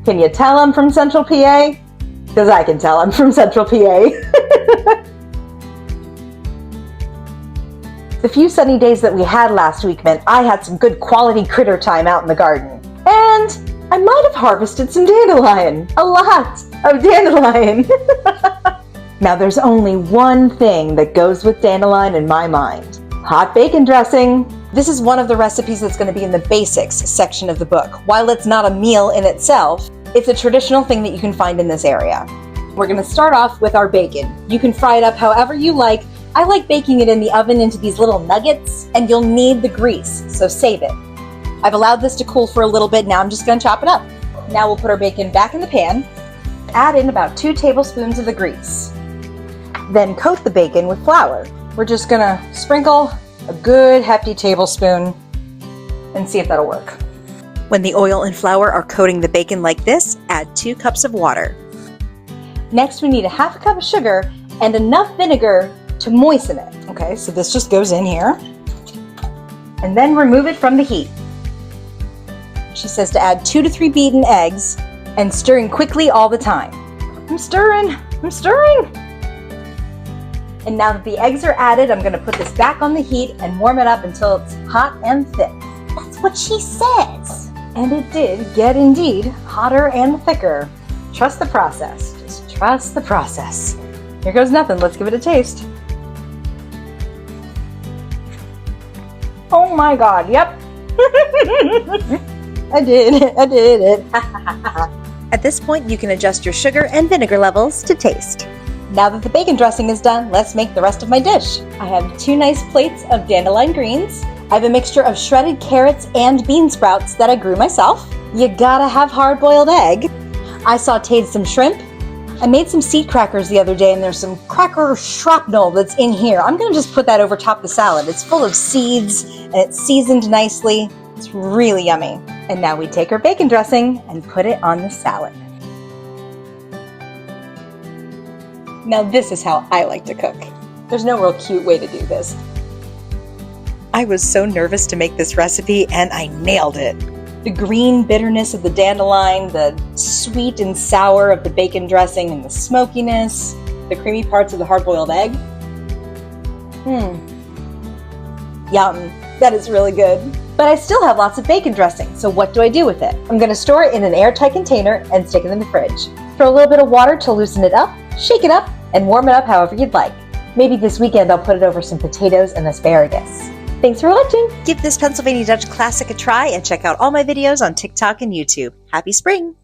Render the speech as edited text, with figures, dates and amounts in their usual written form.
Can you tell I'm from Central PA? Because I can tell I'm from Central PA. The few sunny days that we had last week meant I had some good quality critter time out in the garden. And I might have harvested some dandelion. A lot of dandelion. Now there's only one thing that goes with dandelion in my mind. Hot bacon dressing. This is one of the recipes that's going to be in the basics section of the book. While it's not a meal in itself, it's a traditional thing that you can find in this area. We're going to start off with our bacon. You can fry it up however you like. I like baking it in the oven into these little nuggets, and you'll need the grease, so save it. I've allowed this to cool for a little bit. Now I'm just going to chop it up. Now we'll put our bacon back in the pan. Add in about 2 tablespoons of the grease. Then coat the bacon with flour. We're just going to sprinkle a good hefty tablespoon and see if that'll work. When the oil and flour are coating the bacon like this, add 2 cups of water. Next, we need a half a cup of sugar and enough vinegar to moisten it. Okay, so this just goes in here. And then remove it from the heat. She says to add 2 to 3 beaten eggs and stirring quickly all the time. I'm stirring. And now that the eggs are added, I'm going to put this back on the heat and warm it up until it's hot and thick. That's what she says. And it did get indeed hotter and thicker. Trust the process. Just trust the process. Here goes nothing. Let's give it a taste. Oh my God, yep. I did it. At this point, you can adjust your sugar and vinegar levels to taste. Now that the bacon dressing is done, let's make the rest of my dish. I have 2 nice plates of dandelion greens. I have a mixture of shredded carrots and bean sprouts that I grew myself. You gotta have hard-boiled egg. I sauteed some shrimp. I made some seed crackers the other day, and there's some cracker shrapnel that's in here. I'm gonna just put that over top the salad. It's full of seeds, and it's seasoned nicely. It's really yummy. And now we take our bacon dressing and put it on the salad. Now this is how I like to cook. There's no real cute way to do this. I was so nervous to make this recipe, and I nailed it. The green bitterness of the dandelion, the sweet and sour of the bacon dressing, and the smokiness, the creamy parts of the hard-boiled egg. Yum. That is really good. But I still have lots of bacon dressing, so what do I do with it? I'm going to store it in an airtight container and stick it in the fridge. Throw a little bit of water to loosen it up, shake it up, and warm it up however you'd like. Maybe this weekend I'll put it over some potatoes and asparagus. Thanks for watching! Give this Pennsylvania Dutch classic a try and check out all my videos on TikTok and YouTube. Happy spring!